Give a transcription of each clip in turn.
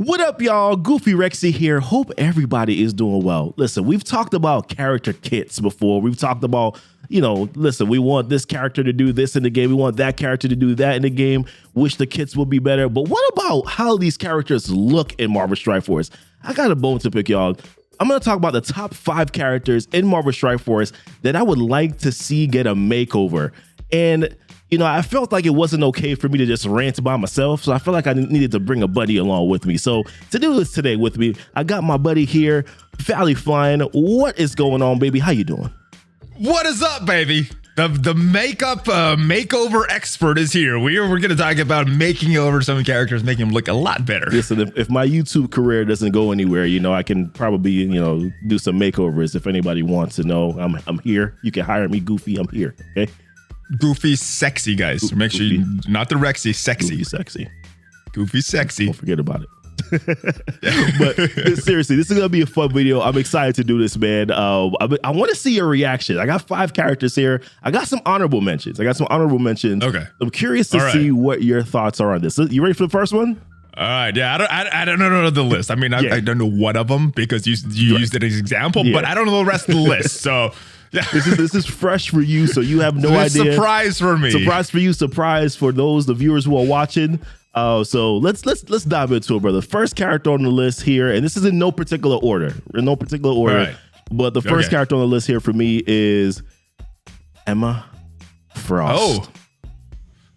What up, y'all? Goofy Rexy here. Hope everybody is doing well. Listen, we've talked about character kits before. We've talked about, listen, we want this character to do this in the game. We want that character to do that in the game. Wish the kits would be better. But what about how these characters look in Marvel Strike Force? I got a bone to pick, y'all. I'm going to talk about the top 5 characters in Marvel Strike Force that I would like to see get a makeover. And I felt like it wasn't okay for me to just rant by myself, so I felt like I needed to bring a buddy along with me. So to do this today with me, I got my buddy here, ValleyFlyin. What is going on, baby? How you doing? What is up, baby? The makeup makeover expert is here. We're going to talk about making over some characters, making them look a lot better. Listen, if my YouTube career doesn't go anywhere, I can probably, do some makeovers. If anybody wants to know, I'm here. You can hire me, Goofy. I'm here. Okay. Goofy sexy, guys. Make sure you, not the Rexy, sexy. Goofy sexy. Goofy sexy. Don't forget about it. But seriously, this is gonna be a fun video. I'm excited to do this, man. I want to see your reaction. I got 5 characters here. I got some honorable mentions. Okay. I'm curious to see what your thoughts are on this. You ready for the first one? All right, yeah, I don't know the list. I mean, I don't know one of them because you used it as an example, but I don't know the rest of the list. So yeah. This is fresh for you, so you have no idea. Surprise for me. Surprise for you. Surprise for the viewers who are watching. So let's dive into it, brother. First character on the list here, and this is in no particular order. Right. But the first character on the list here for me is Emma Frost.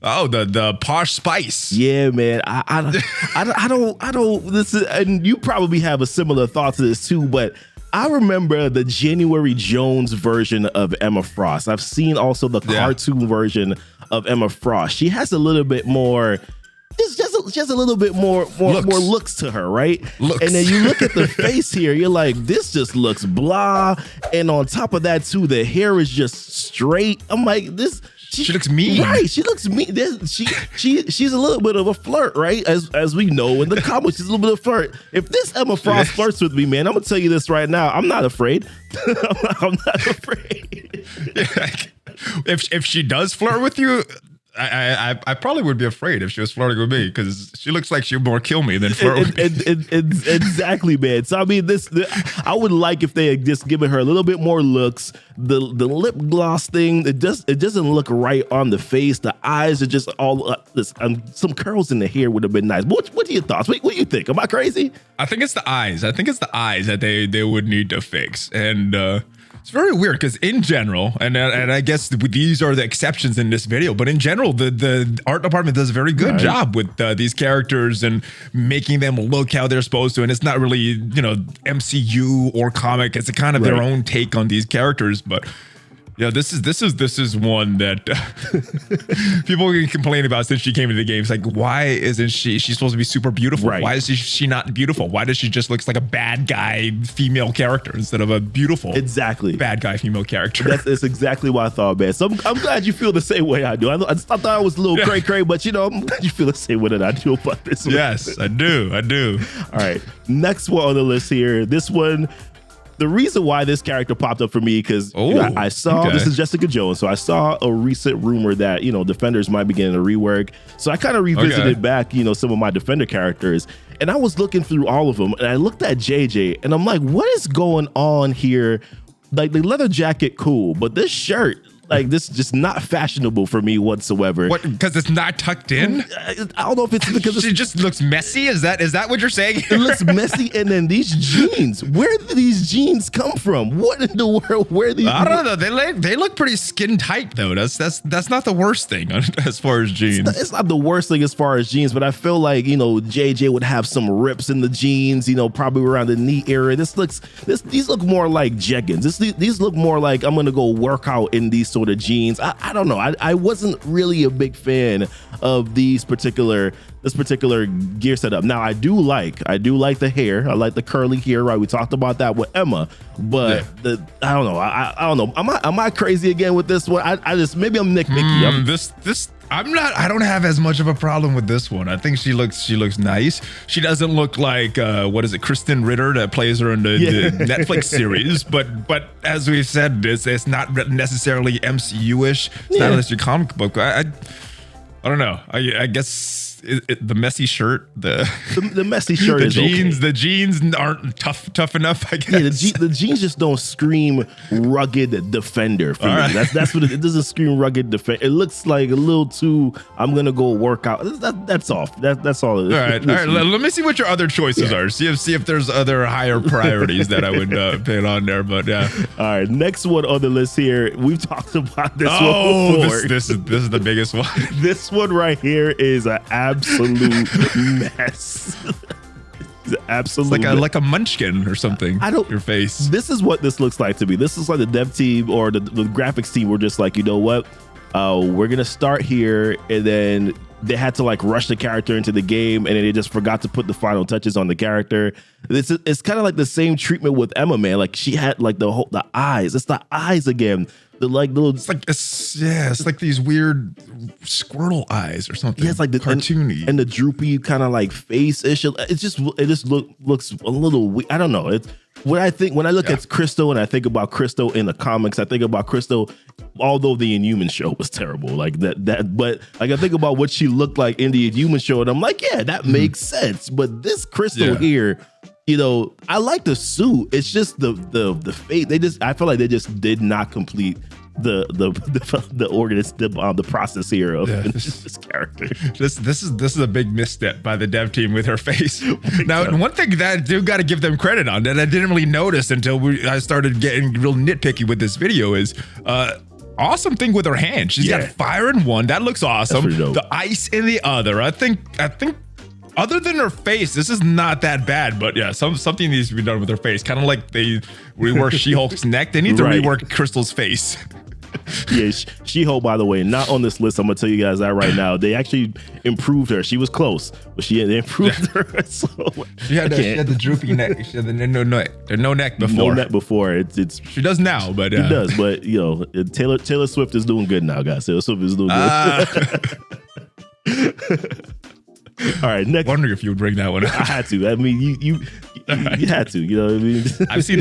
Oh, the posh spice. Yeah, man. I don't. This is, and you probably have a similar thought to this too, but I remember the January Jones version of Emma Frost. I've seen also the cartoon version of Emma Frost. She has a little bit more, just a little bit more looks to her, right? Looks. And then you look at the face here, you're like, this just looks blah. And on top of that too, the hair is just straight. I'm like, this. She looks mean. Right, she looks mean. She's a little bit of a flirt, right? As we know in the comics, she's a little bit of a flirt. If this Emma Frost flirts with me, man, I'm gonna tell you this right now. I'm not afraid. I'm not afraid. If she does flirt with you, I probably would be afraid if she was flirting with me because she looks like she would more kill me than flirt with me. Exactly, man. So I mean, I would like if they had just given her a little bit more looks. The lip gloss thing, it doesn't look right on the face. The eyes are just all some curls in the hair would have been nice. But what are your thoughts? What do you think? Am I crazy? I think it's the eyes. That they would need to fix. And it's very weird because in general, and I guess these are the exceptions in this video, but in general, the art department does a very good job with these characters and making them look how they're supposed to. And it's not really, MCU or comic. It's a kind of their own take on these characters. But yeah, this is one that people can complain about since she came into the game. It's like, why isn't she's supposed to be super beautiful? Right. Why is she not beautiful? Why does she just looks like a bad guy female character instead of a beautiful bad guy female character? That's exactly what I thought, man. So I'm glad you feel the same way I do. I thought I was a little cray-cray, but I'm glad you feel the same way that I do about this one. Yes, I do. All right, next one on the list here. This one. The reason why this character popped up for me, because I saw, this is Jessica Jones, so I saw a recent rumor that, Defenders might be getting a rework. So I kind of revisited back, some of my Defender characters, and I was looking through all of them, and I looked at JJ, and I'm like, what is going on here? Like, the leather jacket, cool, but this shirt, like, this is just not fashionable for me whatsoever. What? Because it's not tucked in? I don't know if it's because she just looks messy. Is that what you're saying? It looks messy, and then these jeans. Where did these jeans come from? What in the world? Where are these? I don't know. They look pretty skin tight though. That's not the worst thing as far as jeans. It's not the worst thing as far as jeans, but I feel like JJ would have some rips in the jeans. Probably around the knee area. These look more like jeggings. These look more like I'm gonna go work out in these sort of jeans. I don't know. I wasn't really a big fan of this particular gear setup. Now I do like the hair. I like the curly hair, right? We talked about that with Emma, but I don't know. I don't know. Am I crazy again with this one? I just, maybe I'm nitpicky. I don't have as much of a problem with this one. I think she looks nice. She doesn't look like what is it, Kristen Ritter that plays her in the Netflix series. But as we've said, it's not necessarily MCU-ish. It's not unless you're comic book. I don't know. I guess the messy shirt, the messy shirt is jeans, okay. the jeans aren't tough enough, I guess. Yeah, the jeans just don't scream rugged defender for me. Right. That's what it doesn't scream rugged defender. It looks like a little too, I'm gonna go work out. That's off. That's all. All right. Let me see what your other choices are. See if there's other higher priorities that I would put on there. But yeah. All right. Next one on the list here. We've talked about this one before. This is the biggest one. This one right here is an absolute mess. Absolutely, it's like a munchkin or something. Your face. This is what this looks like to me. This is like the dev team or the graphics team were just like, you know what? We're gonna start here, and then they had to like rush the character into the game, and then they just forgot to put the final touches on the character. It's kind of like the same treatment with Emma, man. Like she had like the eyes. It's the eyes again. The like little. It's like these weird squirrel eyes or something. Yeah, it's like the cartoony and the droopy kind of like face ish. It just looks a little weird. I don't know. It's when I look at Crystal and I think about Crystal in the comics, I think about Crystal, although the Inhuman show was terrible, like that. But like I think about what she looked like in the Inhuman show, and I'm like, yeah, that makes sense. But this Crystal here, you know, I like the suit. It's just the face. I feel like they just did not complete the process here of this character. This is a big misstep by the dev team with her face. Now, one thing that I do got to give them credit on that I didn't really notice until I started getting real nitpicky with this video is awesome thing with her hand. She's got fire in one. That looks awesome. The ice in the other. I think other than her face, this is not that bad, but yeah, something needs to be done with her face. Kind of like they reworked She-Hulk's neck. They need to rework Crystal's face. Yeah, She-Hulk, by the way, not on this list. I'm gonna tell you guys that right now. They actually improved her. She was close, but they improved her. So she had the droopy neck. She had the no neck before. No neck before. It's she does now, but she does. But you know, Taylor Swift is doing good now, guys. Taylor Swift is doing good. All right, next. Wondering if you would bring that one up. I had to. I mean, you had to. You know what I mean? I've seen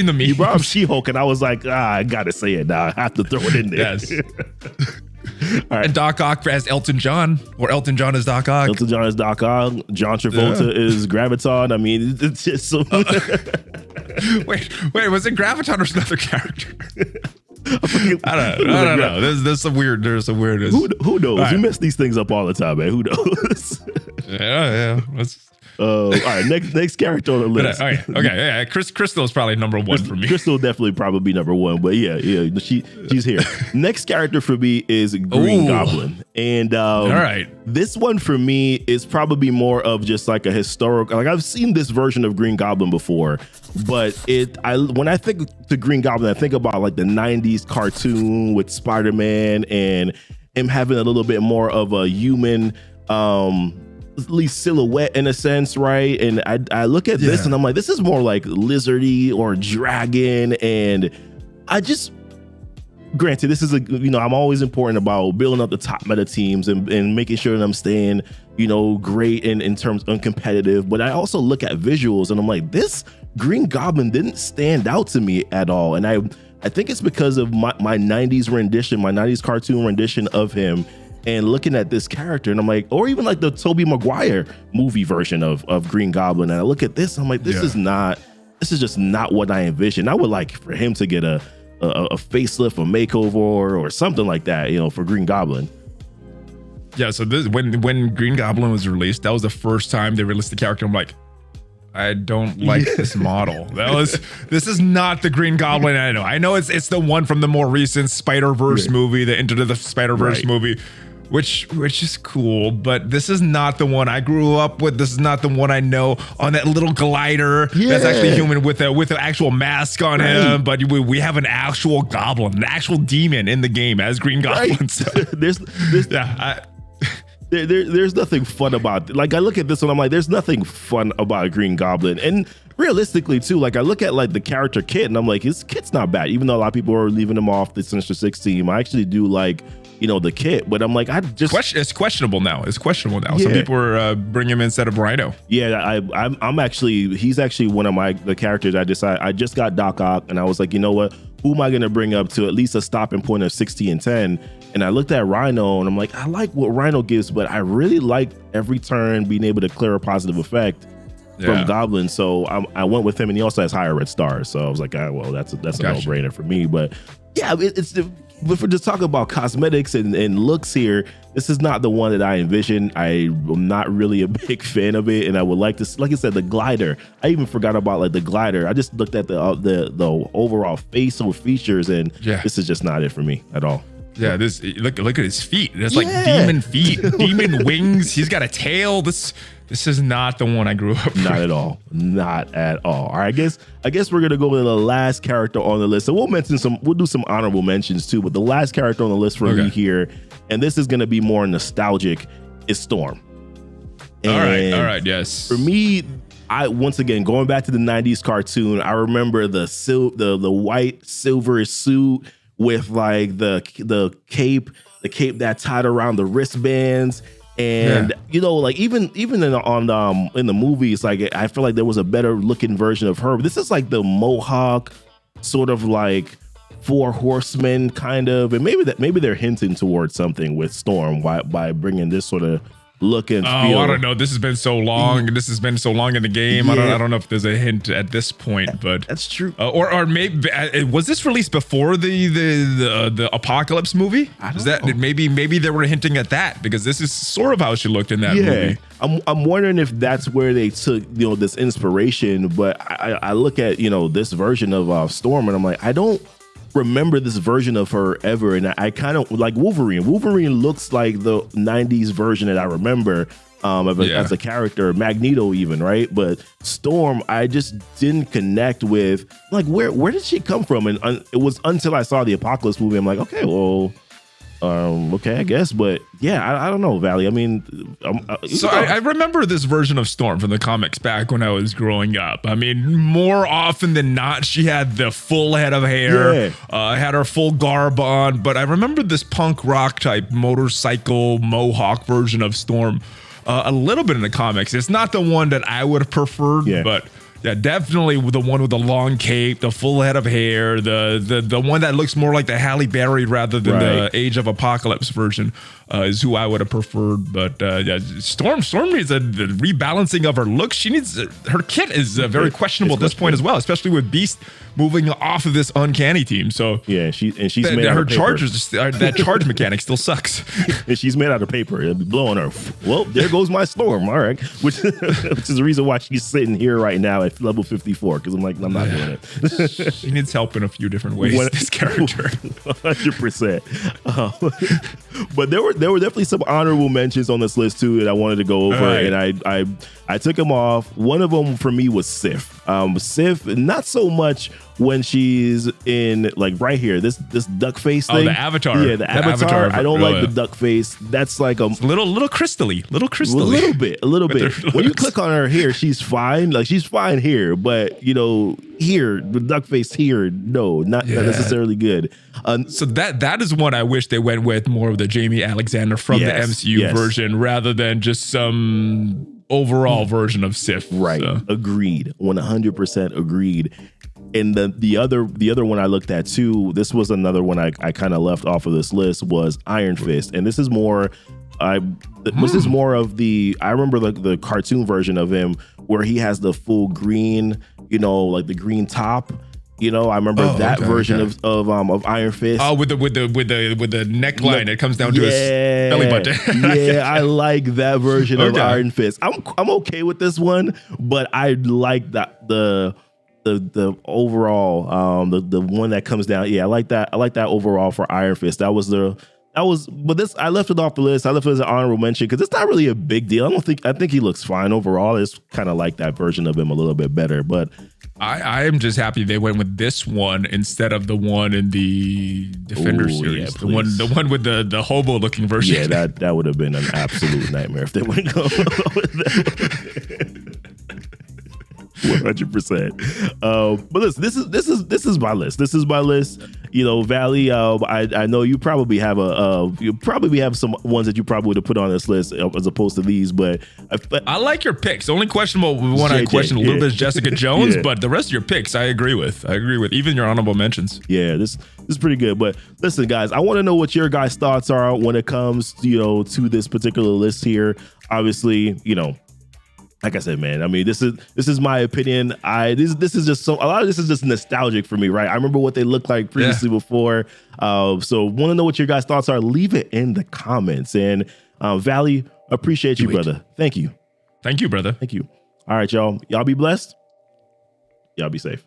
the memes. You brought up She-Hulk, and I was like, I gotta say it now. I have to throw it in there. Yes. All right. And Doc Ock as Elton John, or Elton John as Doc Ock. Elton John is Doc Ock. John Travolta is Graviton. I mean, it's just so. Wait, was it Graviton or another character? I don't know. There's some weird. Who knows? Right. We mess these things up all the time, man. Who knows? Yeah. All right, next character on the list. Okay. Crystal is probably number one for me. Crystal definitely probably number one, but yeah, she's here. Next character for me is Green Goblin, and all right, this one for me is probably more of just like a historical. Like I've seen this version of Green Goblin before, but when I think to Green Goblin, I think about like the '90s cartoon with Spider-Man and him having a little bit more of a human. At least silhouette in a sense, right? And I look at this and I'm like, this is more like lizardy or dragon. And I just, granted, this is I'm always important about building up the top meta teams and making sure that I'm staying, great in terms of competitive. But I also look at visuals and I'm like, this Green Goblin didn't stand out to me at all. And I think it's because of my 90s rendition, my 90s cartoon rendition of him. And looking at this character, and I'm like, or even like the Tobey Maguire movie version of Green Goblin, and I look at this, I'm like, this is just not what I envisioned. I would like for him to get a facelift, a makeover, or something like that, for Green Goblin. Yeah. So when Green Goblin was released, that was the first time they released the character. I'm like, I don't like this model. This is not the Green Goblin I know. I know it's the one from the more recent Spider-Verse movie, the Into the Spider-Verse movie. Which is cool, but this is not the one I grew up with. This is not the one I know on that little glider that's actually human with an actual mask on him. But we have an actual goblin, an actual demon in the game as Green Goblin. Right. So, there's nothing fun about it. Like I look at this one, I'm like, there's nothing fun about Green Goblin. And realistically too, like I look at like the character Kit and I'm like, his Kit's not bad. Even though a lot of people are leaving him off the Sinister Six team, I actually do like, the Kit, but I'm like, it's questionable now. Yeah. Some people are bringing him instead of Rhino. Yeah, he's actually one of the characters I just got Doc Ock, and I was like, you know what? Who am I going to bring up to at least a stopping point of 60 and 10? And I looked at Rhino and I'm like, I like what Rhino gives, but I really like every turn being able to clear a positive effect from Goblin. So I went with him, and he also has higher red stars. So I was like, well, that's a no-brainer for me. But yeah, if we're just talking about cosmetics and looks here, this is not the one that I envisioned. I'm not really a big fan of it, and I would like to, like I said, the glider. I even forgot about like the glider. I just looked at the overall facial features, and this is just not it for me at all. Yeah, this look at his feet. There's like demon feet, demon wings. He's got a tail. This is not the one I grew up with. Not at all. Not at all. All right, I guess we're gonna go with the last character on the list. So we'll do some honorable mentions too, but the last character on the list for me here, and this is gonna be more nostalgic, is Storm. And all right, yes. For me, once again going back to the 90s cartoon, I remember the white silver suit with like the cape that tied around the wristbands. And you know, like even in the movies, like I feel like there was a better looking version of her. But this is like the Mohawk, sort of like Four Horsemen kind of, and maybe they're hinting towards something with Storm by bringing this sort of look and feel. I don't know. This has been so long. This has been so long in the game. I don't know if there's a hint at this point, but that's true. Or maybe was this released before the Apocalypse movie? Is that maybe they were hinting at that, because this is sort of how she looked in that movie. I'm wondering if that's where they took this inspiration. But I look at this version of Storm, and I'm like, I don't remember this version of her ever, and I kind of like Wolverine. Wolverine looks like the 90s version that I remember as a character, Magneto even, right? But Storm, I just didn't connect with, like, where did she come from? And it was until I saw the Apocalypse movie, I'm like, okay, well, okay, I guess. But yeah, I don't know, Valley. I mean, I remember this version of Storm from the comics back when I was growing up. I mean, more often than not, she had the full head of hair, had her full garb on. But I remember this punk rock type motorcycle Mohawk version of Storm a little bit in the comics. It's not the one that I would have preferred, but yeah, definitely the one with the long cape, the full head of hair, the one that looks more like the Halle Berry rather than the Age of Apocalypse version is who I would have preferred. But Storm needs the rebalancing of her look. She needs her kit is very questionable at this point as well, especially with Beast moving off of this uncanny team. So she's made out of paper. Chargers, that charge mechanic still sucks. And she's made out of paper. It'll be blowing her. Well, there goes my Storm. All right, which is the reason why she's sitting here right now at level 54, because I'm like, I'm not doing it. She needs help in a few different ways. This character, 100%. But there were definitely some honorable mentions on this list too that I wanted to go over, and I took them off. One of them for me was Sif. Sif, not so much when she's in, like, right here, this duck face thing. The avatar. Yeah, the avatar. I don't like the duck face. That's like a little crystally. A little bit. When you click on her here, she's fine. Like, she's fine here, but here, the duck face here, no, not necessarily good. So that is one I wish they went with more of the Jamie Alexander from the MCU version rather than just some overall version of Sif. Right. So. Agreed. 100% agreed. And the other one I looked at too, this was another one I kind of left off of this list, was Iron Fist. And this is more, this is more of the, I remember the cartoon version of him where he has the full green, like the green top. I remember that version of Iron Fist. Oh, with the neckline, it comes down to his belly button. I like that version of Iron Fist. I'm okay with this one, but I like that the overall the one that comes down. I like that overall for Iron Fist. But this, I left it off the list. I left it as an honorable mention because it's not really a big deal. I think he looks fine overall. It's kind of like that version of him a little bit better, but I am just happy they went with this one instead of the one in the Defender series. The one with the hobo looking version. Yeah, that would have been an absolute nightmare if they went with that. 100%. But listen, this is my list. you know, Valley, I know you probably have some ones that you probably would have put on this list as opposed to these, but I like your picks. The only questionable one I JJ, question a little bit is Jessica Jones, Yeah. but the rest of your picks I agree with. Even your honorable mentions. Yeah, this is pretty good. But listen, guys, I want to know what your guys' thoughts are when it comes, you know, to this particular list here. Obviously, you know, like I said, man, I mean, this is my opinion. This is just a lot of this is just nostalgic for me, right? I remember what they looked like previously before. So want to know what your guys' thoughts are? Leave it in the comments. And Valley, appreciate you, brother. Thank you. Thank you, brother. Thank you. All right, y'all. Y'all be blessed. Y'all be safe.